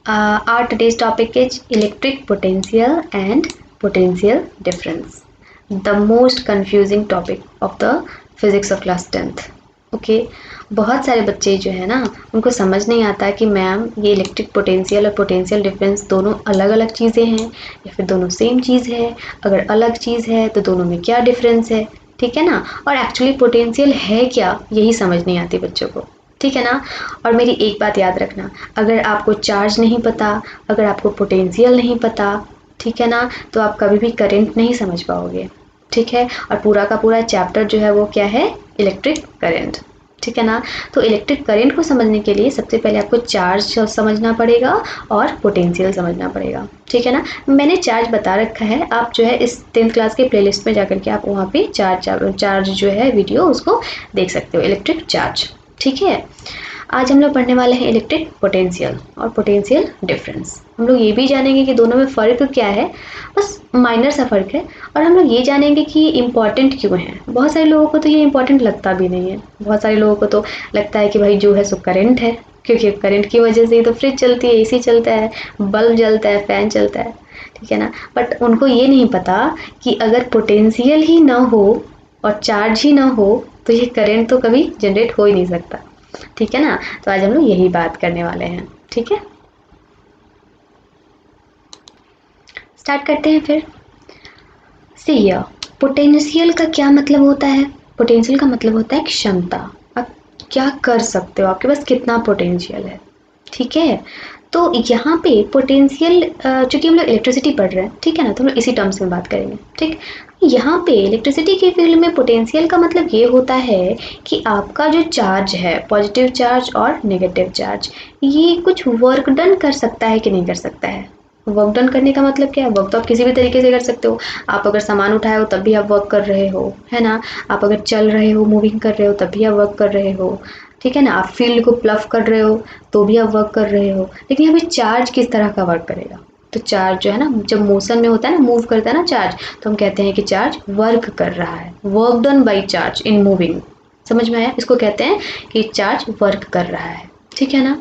Our today's topic is electric potential and potential difference, the most confusing topic of the physics of class 10th. Okay बहुत सारे बच्चे जो है ना उनको समझ नहीं आता कि मैम ये इलेक्ट्रिक पोटेंशियल और पोटेंशियल डिफरेंस दोनों अलग अलग चीज़ें हैं या फिर दोनों सेम चीज़ है, अगर अलग चीज़ है तो दोनों में क्या डिफरेंस है, ठीक है ना। और एक्चुअली पोटेंशियल है क्या यही समझ नहीं आती बच्चों को, ठीक है ना। और मेरी एक बात याद रखना, अगर आपको चार्ज नहीं पता, अगर आपको पोटेंशियल नहीं पता, ठीक है ना, तो आप कभी भी करंट नहीं समझ पाओगे, ठीक है। और पूरा का पूरा चैप्टर जो है वो क्या है, इलेक्ट्रिक करंट, ठीक है ना। तो इलेक्ट्रिक करंट को समझने के लिए सबसे पहले आपको चार्ज समझना पड़ेगा और पोटेंशियल समझना पड़ेगा, ठीक है ना। मैंने चार्ज बता रखा है, आप जो है इस 10th क्लास के प्लेलिस्ट में जाकर के आप वहाँ पे चार्ज जो है वीडियो उसको देख सकते हो, इलेक्ट्रिक चार्ज, ठीक है। आज हम लोग पढ़ने वाले हैं इलेक्ट्रिक पोटेंशियल और पोटेंशियल डिफरेंस। हम लोग ये भी जानेंगे कि दोनों में फ़र्क क्या है, बस माइनर सा फ़र्क है। और हम लोग ये जानेंगे कि ये इम्पॉर्टेंट क्यों है। बहुत सारे लोगों को तो ये इम्पॉर्टेंट लगता भी नहीं है, बहुत सारे लोगों को तो लगता है कि भाई जो है सो करंट है, क्योंकि करंट की वजह से ही तो फ्रिज चलती है, एसी चलता है, बल्ब जलता है, फ़ैन चलता है, ठीक है ना। बट उनको ये नहीं पता कि अगर पोटेंशियल ही ना हो और चार्ज ही ना हो तो ये करंट तो कभी जनरेट हो ही नहीं सकता, ठीक है ना। तो आज हम लोग यही बात करने वाले हैं, ठीक है। स्टार्ट करते हैं फिर। सी हियर, पोटेंशियल का क्या मतलब होता है। पोटेंशियल का मतलब होता है क्षमता, आप क्या कर सकते हो, आपके पास कितना पोटेंशियल है, ठीक है। तो यहाँ पे पोटेंशियल, चूंकि हम लोग इलेक्ट्रिसिटी पढ़ रहे हैं, ठीक है ना, तो हम लोग इसी टर्म्स में बात करेंगे, ठीक। यहाँ पे इलेक्ट्रिसिटी के फील्ड में पोटेंशियल का मतलब ये होता है कि आपका जो चार्ज है, पॉजिटिव चार्ज और नेगेटिव चार्ज, ये कुछ वर्क डन कर सकता है कि नहीं कर सकता है। वर्क डन करने का मतलब क्या है, वर्क तो आप किसी भी तरीके से कर सकते हो। आप अगर सामान उठाए हो तब भी आप वर्क कर रहे हो, है ना। आप अगर चल रहे हो, मूविंग कर रहे हो, तब भी आप वर्क कर रहे हो, ठीक है ना। आप फील्ड को प्लफ कर रहे हो तो भी आप वर्क कर रहे हो। लेकिन यहाँ पे चार्ज किस तरह का वर्क करेगा, तो चार्ज जो है ना, जब मोशन में होता है ना, मूव करता है ना चार्ज, तो हम कहते हैं कि चार्ज वर्क कर रहा है, work done by charge in moving. समझ में आया, इसको कहते हैं कि चार्ज वर्क कर रहा है, ठीक है ना।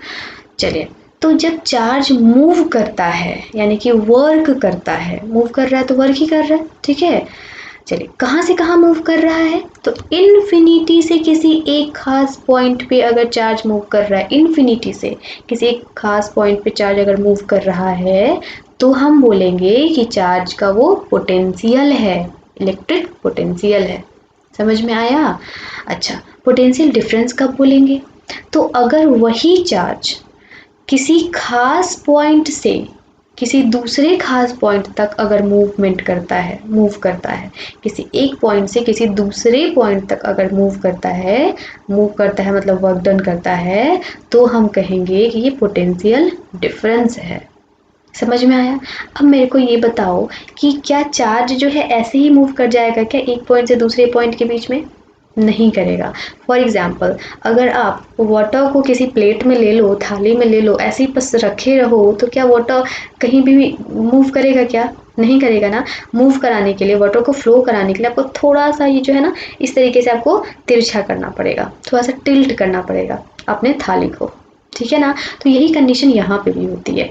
चलिए, तो जब चार्ज मूव करता है यानी कि वर्क करता है, मूव कर रहा है तो वर्क ही कर रहा है, ठीक है। चलिए, कहाँ से कहाँ मूव कर रहा है, तो इन्फिनिटी से किसी एक खास पॉइंट पे अगर चार्ज मूव कर रहा है, इन्फिनिटी से किसी एक खास पॉइंट पे चार्ज अगर मूव कर रहा है तो हम बोलेंगे कि चार्ज का वो पोटेंशियल है, इलेक्ट्रिक पोटेंशियल है। समझ में आया। अच्छा, पोटेंशियल डिफरेंस कब बोलेंगे, तो अगर वही चार्ज किसी खास पॉइंट से किसी दूसरे खास पॉइंट तक अगर मूव करता है, किसी एक पॉइंट से किसी दूसरे पॉइंट तक अगर मूव करता है मतलब वर्क डन करता है, तो हम कहेंगे कि ये पोटेंशियल डिफरेंस है। समझ में आया। अब मेरे को ये बताओ कि क्या चार्ज जो है ऐसे ही मूव कर जाएगा क्या एक पॉइंट से दूसरे पॉइंट के बीच में, नहीं करेगा। फॉर एग्जाम्पल, अगर आप वाटर को किसी प्लेट में ले लो, थाली में ले लो, ऐसे ही बस रखे रहो, तो क्या वाटर कहीं भी मूव करेगा क्या, नहीं करेगा ना। मूव कराने के लिए, वाटर को फ्लो कराने के लिए आपको थोड़ा सा ये जो है ना, इस तरीके से आपको तिरछा करना पड़ेगा, थोड़ा सा टिल्ट करना पड़ेगा अपने थाली को, ठीक है ना। तो यही कंडीशन यहाँ पे भी होती है।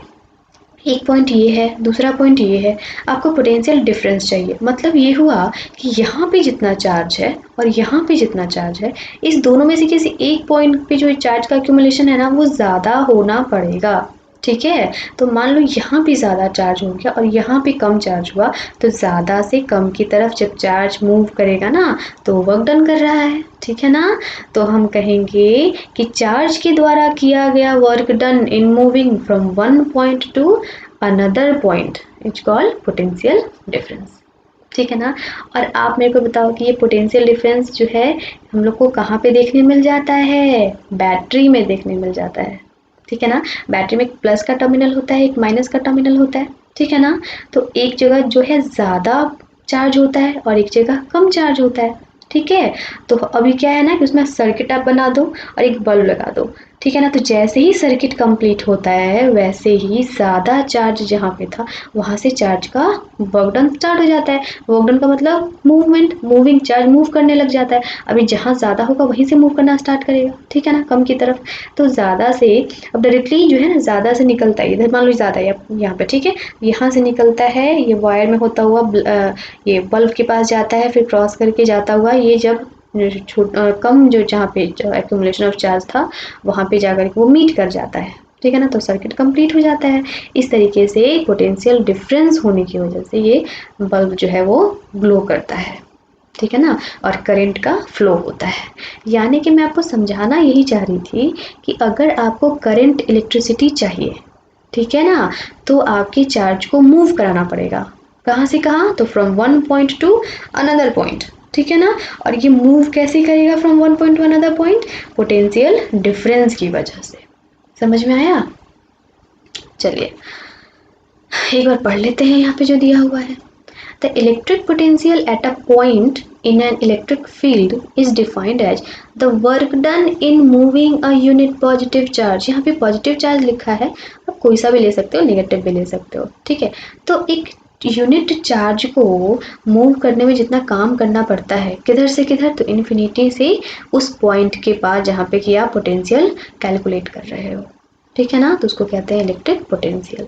एक पॉइंट ये है, दूसरा पॉइंट ये है, आपको पोटेंशियल डिफरेंस चाहिए। मतलब ये हुआ कि यहाँ पे जितना चार्ज है और यहाँ पे जितना चार्ज है, इस दोनों में से किसी एक पॉइंट पे जो चार्ज का एक्यूमुलेशन है ना, वो ज़्यादा होना पड़ेगा, ठीक है। तो मान लो यहाँ पे ज़्यादा चार्ज हो गया और यहाँ पे कम चार्ज हुआ, तो ज़्यादा से कम की तरफ जब चार्ज मूव करेगा ना, तो वर्क डन कर रहा है, ठीक है ना। तो हम कहेंगे कि चार्ज के द्वारा किया गया work done in moving from one point to another point is called potential difference, ठीक है ना। और आप मेरे को बताओ कि ये पोटेंशियल डिफरेंस जो है हम लोग को कहाँ पे देखने मिल जाता है, बैटरी में देखने मिल जाता है, ठीक है ना। बैटरी में एक प्लस का टर्मिनल होता है, एक माइनस का टर्मिनल होता है, ठीक है ना। तो एक जगह जो है ज़्यादा चार्ज होता है और एक जगह कम चार्ज होता है, ठीक है। तो अभी क्या है ना कि उसमें सर्किट आप बना दो और एक बल्ब लगा दो, ठीक है ना। तो जैसे ही सर्किट कंप्लीट होता है वैसे ही ज़्यादा चार्ज जहाँ पे था वहाँ से चार्ज का वर्क डन स्टार्ट हो जाता है। वर्क डन का मतलब मूवमेंट, मूविंग चार्ज मूव करने लग जाता है। अभी जहाँ ज़्यादा होगा वहीं से मूव करना स्टार्ट करेगा, ठीक है ना, कम की तरफ। तो ज़्यादा से अब डायरेक्टली जो है ना ज़्यादा से निकलता है, इधर मान लो ज़्यादा है यहाँ पे, ठीक है, यहाँ से निकलता है, ये वायर में होता हुआ ये बल्ब के पास जाता है, फिर क्रॉस करके जाता हुआ ये जब कम जो जहाँ पे एक्यूमुलेशन ऑफ चार्ज था वहाँ पे जाकर के वो मीट कर जाता है, ठीक है ना, तो सर्किट कंप्लीट हो जाता है। इस तरीके से पोटेंशियल डिफरेंस होने की वजह से ये बल्ब जो है वो ग्लो करता है, ठीक है ना, और करंट का फ्लो होता है। यानी कि मैं आपको समझाना यही चाह रही थी कि अगर आपको करंट इलेक्ट्रिसिटी चाहिए, ठीक है ना, तो आपके चार्ज को मूव कराना पड़ेगा। कहाँ से कहाँ? तो from one point to another point, ठीक है ना। और ये मूव कैसे करेगा from one point to another point? Potential difference की वजह से। समझ में आया? चलिए एक बार पढ़ लेते हैं यहाँ पे जो दिया हुआ है। The electric potential at a point in an electric field is defined as the work done in moving a unit positive charge। यहाँ पे पॉजिटिव चार्ज लिखा है, आप कोई सा भी ले सकते हो, नेगेटिव भी ले सकते हो, ठीक है। तो एक यूनिट चार्ज को मूव करने में जितना काम करना पड़ता है, किधर से किधर? तो इन्फिनिटी से उस पॉइंट के पास जहाँ पे कि आप पोटेंशियल कैलकुलेट कर रहे हो, ठीक है ना, तो उसको कहते हैं इलेक्ट्रिक पोटेंशियल।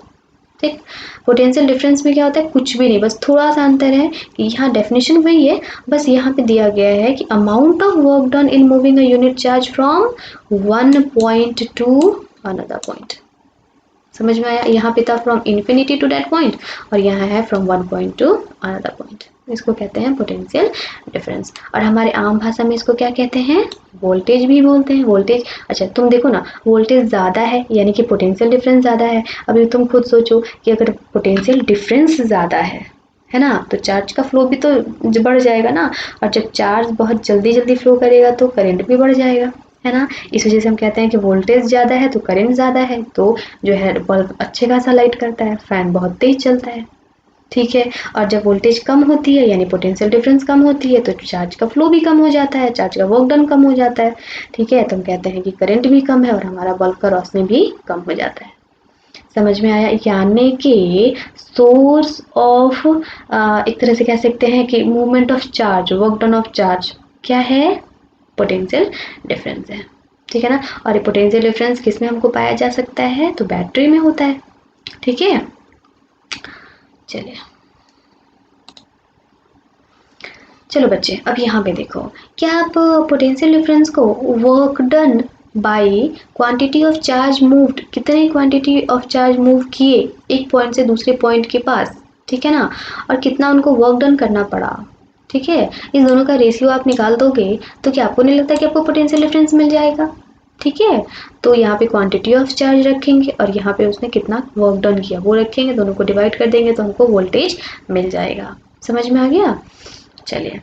ठीक, पोटेंशियल डिफरेंस में क्या होता है? कुछ भी नहीं, बस थोड़ा सा अंतर है कि यहाँ डेफिनेशन वही है, बस यहाँ पे दिया गया है कि amount of work done in moving a unit charge from one point to another point. समझ में आया? यहाँ पे था from infinity to that point और यहाँ है from one point to another point. इसको कहते हैं पोटेंशियल डिफरेंस। और हमारे आम भाषा में इसको क्या कहते हैं? वोल्टेज भी बोलते हैं। वोल्टेज, अच्छा तुम देखो ना, वोल्टेज ज़्यादा है यानी कि पोटेंशियल डिफरेंस ज़्यादा है। अभी तुम खुद सोचो कि अगर पोटेंशियल डिफरेंस ज़्यादा है ना, तो चार्ज का फ्लो भी तो बढ़ जाएगा ना, और जब चार्ज बहुत जल्दी जल्दी फ्लो करेगा तो करंट भी बढ़ जाएगा, है ना। इस वजह से हम कहते हैं कि वोल्टेज ज़्यादा है तो करंट ज़्यादा है, तो जो है बल्ब अच्छे खासा लाइट करता है, फ़ैन बहुत तेज चलता है, ठीक है। और जब वोल्टेज कम होती है यानी पोटेंशियल डिफरेंस कम होती है तो चार्ज का फ्लो भी कम हो जाता है, चार्ज का वर्क डन कम हो जाता है, ठीक है। तो हम कहते हैं कि करंट भी कम है और हमारा बल्ब का रोशनी भी कम हो जाता है। समझ में आया? यानी कि सोर्स ऑफ एक तरह से कह सकते हैं कि movement of charge, work done of charge क्या है? पोटेंशियल डिफरेंस है, ठीक है ना। और ये पोटेंशियल डिफरेंस किस में हमको पाया जा सकता है? तो बैटरी में होता है, ठीक है। चलिए चलो बच्चे, अब यहाँ पे देखो, क्या आप पोटेंशियल डिफरेंस को work done by quantity of charge moved, कितने क्वांटिटी ऑफ चार्ज मूव किए एक पॉइंट से दूसरे पॉइंट के पास, ठीक है ना, और कितना उनको वर्क डन करना पड़ा, ठीक है, इस दोनों का रेशियो आप निकाल दोगे तो क्या आपको नहीं लगता कि आपको पोटेंशियल डिफरेंस मिल जाएगा? ठीक है, तो यहाँ पे क्वांटिटी ऑफ चार्ज रखेंगे और यहाँ पे उसने कितना वर्क डन किया वो रखेंगे, दोनों को डिवाइड कर देंगे तो हमको वोल्टेज मिल जाएगा। समझ में आ गया? चलिए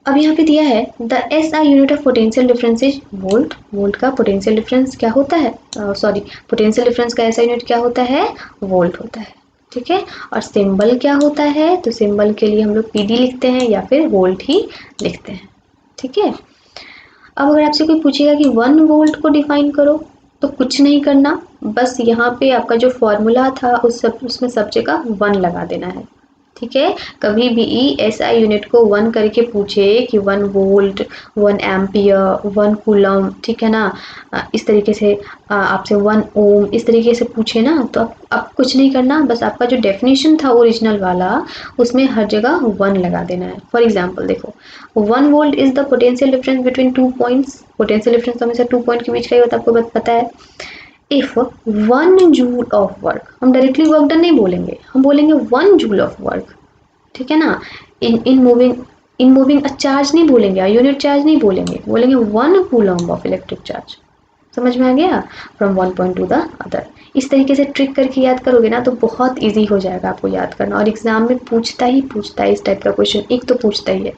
अब यहाँ पे दिया है the S I unit of potential difference is volt. Volt का पोटेंशियल डिफरेंस क्या होता है? सॉरी, पोटेंशियल डिफरेंस का ऐसा यूनिट क्या होता है? वोल्ट होता है, ठीक है। और सिंबल क्या होता है? तो सिंबल के लिए हम लोग पीडी लिखते हैं या फिर वोल्ट ही लिखते हैं, ठीक है। अब अगर आपसे कोई पूछेगा कि 1 वोल्ट को डिफाइन करो तो कुछ नहीं करना, बस यहाँ पे आपका जो फॉर्मूला था उसमें सब जगह 1 लगा देना है, ठीक है। कभी भी एसआई यूनिट को 1 करके पूछे कि 1 वोल्ट, 1 एम्पियर, 1 कूलम, ठीक है ना, इस तरीके से आपसे 1 ओम इस तरीके से पूछे ना, तो आप कुछ नहीं करना, बस आपका जो डेफिनेशन था ओरिजिनल वाला उसमें हर जगह 1 लगा देना है। फॉर एग्जाम्पल देखो, 1 volt is the potential difference between 2 points. Potential difference हमेशा 2 पॉइंट के बीच का ही होता है, आपको पता है। इफ 1 जूल ऑफ वर्क, हम डायरेक्टली वर्क डन नहीं बोलेंगे, हम बोलेंगे 1 जूल ऑफ वर्क, ठीक है ना। इन मूविंग अ चार्ज नहीं बोलेंगे, यूनिट चार्ज नहीं बोलेंगे, बोलेंगे 1 कूलम ऑफ इलेक्ट्रिक चार्ज। समझ में आ गया? From one point to the other. इस तरीके से ट्रिक करके याद करोगे ना तो बहुत इजी हो जाएगा आपको याद करना, और एग्जाम में पूछता है इस टाइप का क्वेश्चन, एक तो पूछता ही है।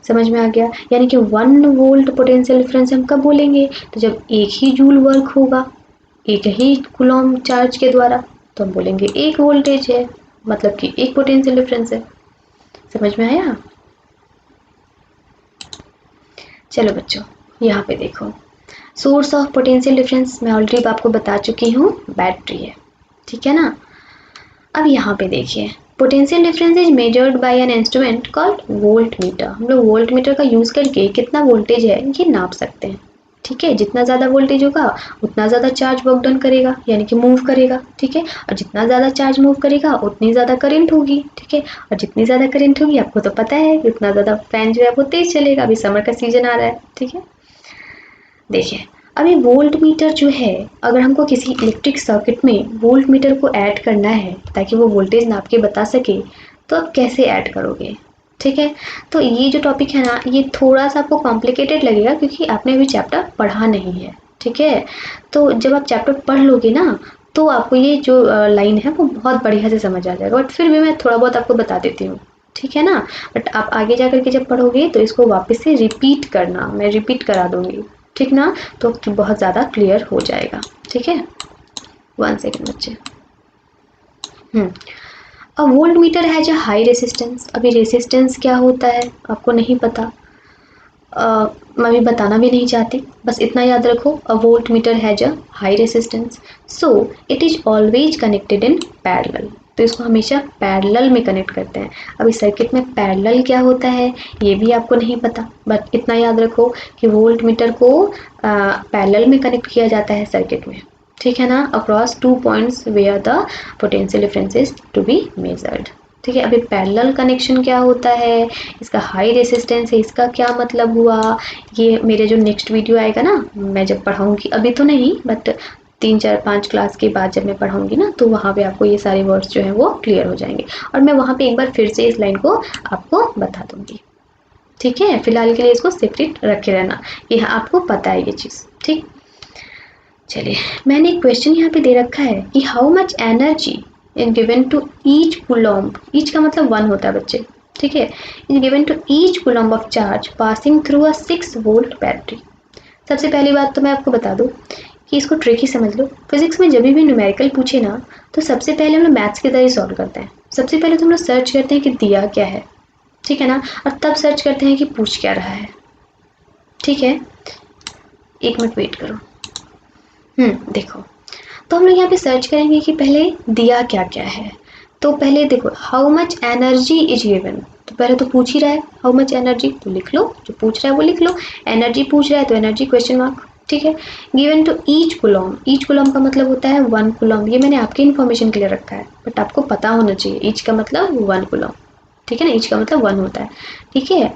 समझ में आ गया? यानी कि 1 वोल्ट पोटेंशियल डिफरेंस हम कब बोलेंगे? तो जब एक ही जूल वर्क होगा एक ही कूलम चार्ज के द्वारा, तो हम बोलेंगे 1 वोल्टेज है, मतलब कि 1 पोटेंशियल डिफरेंस है। समझ में आया? चलो बच्चों यहाँ पे देखो, सोर्स ऑफ पोटेंशियल डिफरेंस मैं ऑलरेडी आपको बता चुकी हूँ, बैटरी है, ठीक है ना। अब यहाँ पे देखिए, potential difference is measured by an instrument called volt meter. हम लोग वोल्ट मीटर का यूज़ करके कितना वोल्टेज है ये नाप सकते हैं, ठीक है। जितना ज़्यादा वोल्टेज होगा उतना ज़्यादा चार्ज वर्क डन करेगा, यानी कि मूव करेगा, ठीक है। और जितना ज़्यादा चार्ज मूव करेगा उतनी ज़्यादा करंट होगी, ठीक है। और जितनी ज़्यादा करंट होगी आपको तो पता है उतना ज़्यादा फैन जो है वो तेज़ चलेगा। अभी समर का सीजन आ रहा है, ठीक है। देखिए, अभी वोल्ट मीटर जो है, अगर हमको किसी इलेक्ट्रिक सर्किट में वोल्ट मीटर को ऐड करना है ताकि वो वोल्टेज नाप के बता सके, तो आप कैसे ऐड करोगे, ठीक है। तो ये जो टॉपिक है ना, ये थोड़ा सा आपको कॉम्प्लिकेटेड लगेगा क्योंकि आपने अभी चैप्टर पढ़ा नहीं है, ठीक है। तो जब आप चैप्टर पढ़ लोगे ना, तो आपको ये जो लाइन है वो बहुत बढ़िया से समझ आ जाएगा। बट फिर भी मैं थोड़ा बहुत आपको बता देती हूँ, ठीक है ना। बट आप आगे जा करके जब पढ़ोगे तो इसको वापस से रिपीट करना, मैं रिपीट करा दूंगी, ठीक ना, तो बहुत ज़्यादा क्लियर हो जाएगा, ठीक है। 1 सेकेंड बच्चे। A volt meter has a high resistance. अभी रेसिस्टेंस क्या होता है आपको नहीं पता, मैं भी बताना भी नहीं चाहती, बस इतना याद रखो, a volt meter has a high resistance, so it is always connected in parallel. तो इसको हमेशा पैरेलल में कनेक्ट करते हैं। अभी सर्किट में पैरेलल क्या होता है ये भी आपको नहीं पता, बट इतना याद रखो कि वोल्ट मीटर को पैरेलल में कनेक्ट किया जाता है सर्किट में, ठीक है ना, across 2 points where the potential difference is to be measured, ठीक है। अभी पैरेलल कनेक्शन क्या होता है, इसका हाई रेसिस्टेंस है, इसका क्या मतलब हुआ, ये मेरे जो नेक्स्ट वीडियो आएगा ना, मैं जब पढ़ाऊँगी, अभी तो नहीं बट 3 4 5 क्लास के बाद जब मैं पढ़ाऊँगी ना, तो वहाँ पे आपको ये सारे वर्ड्स जो हैं वो क्लियर हो जाएंगे और मैं वहाँ पे एक बार फिर से इस लाइन को आपको बता दूँगी, ठीक है। फिलहाल के लिए इसको सेपरेट रखे रहना कि हाँ आपको पता है ये चीज़, ठीक। चलिए, मैंने एक क्वेश्चन यहाँ पे दे रखा है कि how much energy is given to each coulomb, each का मतलब 1 होता है बच्चे, ठीक है, is given to each coulomb of charge passing through a 6 volt battery. सबसे पहली बात तो मैं आपको बता दूं कि इसको ट्रिकी समझ लो। फिजिक्स में जब भी न्यूमेरिकल पूछे ना, तो सबसे पहले हम लोग मैथ्स की तरह सॉल्व करते हैं। सबसे पहले तो हम लोग सर्च करते हैं कि दिया क्या है, ठीक है ना, और तब सर्च करते हैं कि पूछ क्या रहा है, ठीक है। 1 मिनट वेट करो। देखो, तो हम लोग यहाँ पे सर्च करेंगे कि पहले दिया क्या क्या है। तो पहले देखो, how much energy is given, तो पहले तो पूछ ही रहा है हाउ मच एनर्जी, तो लिख लो, जो पूछ रहा है वो लिख लो। एनर्जी पूछ रहा है तो एनर्जी क्वेश्चन मार्क, ठीक है। Given to each coulomb, each coulomb का मतलब होता है 1 कूलम्ब। ये मैंने आपकी इन्फॉर्मेशन के लिए रखा है, बट आपको पता होना चाहिए ईच का मतलब 1 कूलम्ब, ठीक है ना, ईच का मतलब 1 होता है, ठीक है।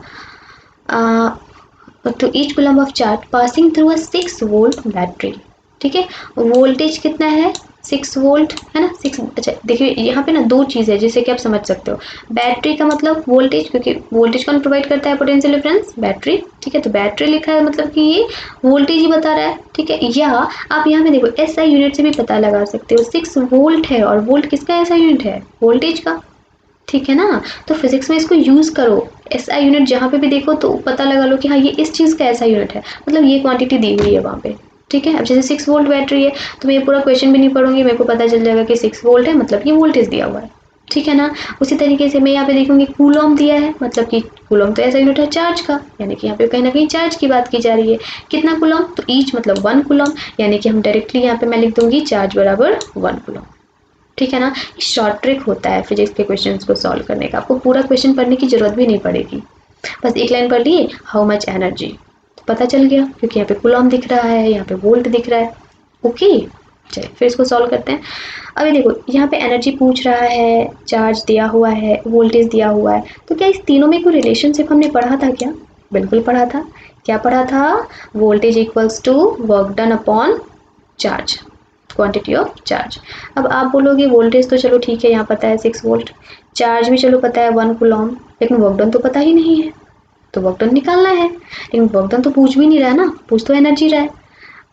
तो each coulomb of charge passing through a 6 volt battery, ठीक है। वोल्टेज कितना है 6 वोल्ट है ना, 6। अच्छा देखिए, यहाँ पे ना 2 चीज़ है जिससे कि आप समझ सकते हो। बैटरी का मतलब वोल्टेज, क्योंकि वोल्टेज कौन प्रोवाइड करता है, पोटेंशियल डिफरेंस, बैटरी, ठीक है। तो बैटरी लिखा है मतलब कि ये वोल्टेज ही बता रहा है, ठीक है। या आप यहाँ पे देखो एसआई यूनिट से भी पता लगा सकते हो, 6 वोल्ट है और वोल्ट किसका एसआई यूनिट है, वोल्टेज का, ठीक है ना। तो फिजिक्स में इसको यूज़ करो, एसआई यूनिट जहाँ पे भी देखो तो पता लगा लो कि हाँ ये इस चीज़ का एसआई यूनिट है, मतलब ये क्वांटिटी दी हुई है वहाँ पे, ठीक है। अब जैसे 6 वोल्ट बैटरी है तो मैं ये पूरा क्वेश्चन भी नहीं पढ़ूंगी, मेरे को पता चल जाएगा कि 6 वोल्ट है मतलब ये वोल्टेज दिया हुआ है, ठीक है ना। उसी तरीके से मैं यहाँ पे देखूंगी कूलम दिया है, मतलब कि कूलम तो ऐसा यूनिट है चार्ज का, यानी कि यहाँ पे कहीं ना कहीं चार्ज की बात की जा रही है। कितना कूलम, तो ईच मतलब 1 कूलम, यानी कि हम डायरेक्टली यहाँ पे मैं लिख दूंगी चार्ज बराबर 1 कूलम, ठीक है ना। शॉर्ट ट्रिक होता है फिजिक्स के क्वेश्चंस को सॉल्व करने का, आपको पूरा क्वेश्चन पढ़ने की जरूरत भी नहीं पड़ेगी, बस एक लाइन पढ़ लिए हाउ मच एनर्जी, पता चल गया, क्योंकि यहाँ पे कूलम दिख रहा है, यहाँ पे वोल्ट दिख रहा है, ओके। चलिए फिर इसको सॉल्व करते हैं। अभी देखो यहाँ पे एनर्जी पूछ रहा है, चार्ज दिया हुआ है, वोल्टेज दिया हुआ है, तो क्या इस तीनों में कोई रिलेशनशिप हमने पढ़ा था क्या, बिल्कुल पढ़ा था। क्या पढ़ा था, voltage equals to work done upon charge, quantity of charge. अब आप बोलोगे वोल्टेज तो चलो ठीक है यहाँ पता है 6 वोल्ट, चार्ज भी चलो पता है 1 कूलम, लेकिन वर्क डन तो पता ही नहीं है, तो वर्क डन निकालना है, लेकिन वर्क डन तो पूछ भी नहीं रहा ना, पूछ तो एनर्जी रहा है।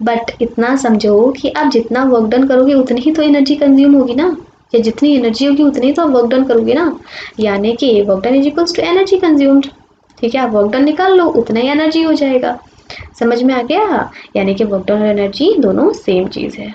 बट इतना समझो कि आप जितना वर्क डन करोगे उतनी ही तो एनर्जी कंज्यूम होगी ना, या जितनी एनर्जी होगी उतनी तो आप वर्क डन करोगे ना, यानी कि work done is equals to energy consumed, ठीक है। आप वर्क डन निकाल लो, उतना ही एनर्जी हो जाएगा, समझ में आ गया, यानी कि वर्क डन और एनर्जी दोनों सेम चीज़ है,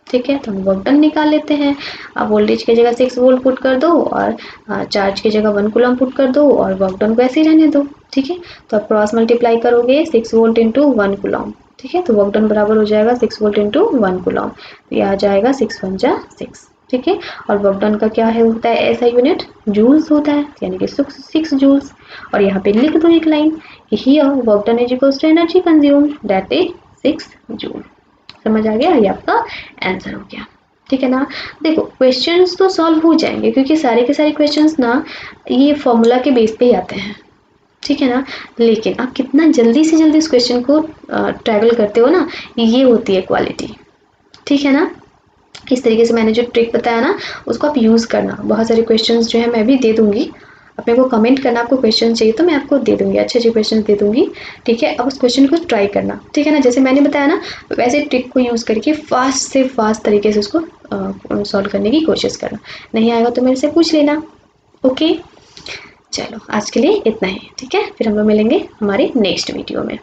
ठीक है। तो हम वर्क डन निकाल लेते हैं। अब वोल्टेज की जगह 6 वोल्ट पुट कर दो और चार्ज की जगह 1 कूलम पुट कर दो और वर्क डन को ऐसे ही रहने दो, ठीक है। तो आप क्रॉस मल्टीप्लाई करोगे 6 वोल्ट इंटू 1 कूलम, ठीक है। तो वर्क डन बराबर हो जाएगा 6 वोल्ट इंटू 1 कूलम, तो ये आ जाएगा 6 1 जा 6, ठीक है। और वर्क डन का क्या है होता है ऐसा यूनिट, जूल्स होता है, यानी कि 6 जूल्स। और यहाँ पे लिख दो एक लाइन कि here work done is equals to energy consume that is 6 joule. समझ आ गया, ये आपका आंसर हो गया, ठीक है ना। देखो क्वेश्चंस तो सॉल्व हो जाएंगे क्योंकि सारे के सारे क्वेश्चंस ना ये फॉर्मूला के बेस पे ही आते हैं, ठीक है ना। लेकिन आप कितना जल्दी से जल्दी इस क्वेश्चन को ट्रैवल करते हो ना, ये होती है क्वालिटी, ठीक है ना। इस तरीके से मैंने जो ट्रिक बताया ना उसको आप यूज़ करना। बहुत सारे क्वेश्चंस जो है मैं भी दे दूंगी, अपने को कमेंट करना आपको क्वेश्चन चाहिए तो मैं आपको दे दूंगी, अच्छे अच्छे क्वेश्चन दे दूंगी, ठीक है। अब उस क्वेश्चन को ट्राई करना, ठीक है ना। जैसे मैंने बताया ना वैसे ट्रिक को यूज़ करके फास्ट से फास्ट तरीके से उसको सॉल्व करने की कोशिश करना। नहीं आएगा तो मेरे से पूछ लेना, ओके। चलो आज के लिए इतना ही, ठीक है। फिर हम लोग मिलेंगे हमारे नेक्स्ट वीडियो में,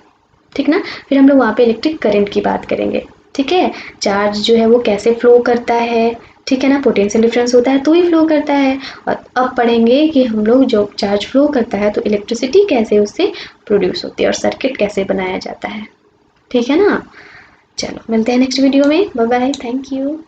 ठीक ना। फिर हम लोग वहाँ पे इलेक्ट्रिक करंट की बात करेंगे, ठीक है। चार्ज जो है वो कैसे फ्लो करता है, ठीक है ना। पोटेंशियल डिफरेंस होता है तो ही फ्लो करता है। और अब पढ़ेंगे कि हम लोग जो चार्ज फ्लो करता है तो इलेक्ट्रिसिटी कैसे उससे प्रोड्यूस होती है और सर्किट कैसे बनाया जाता है, ठीक है ना। चलो मिलते हैं नेक्स्ट वीडियो में, बाय बाय, थैंक यू।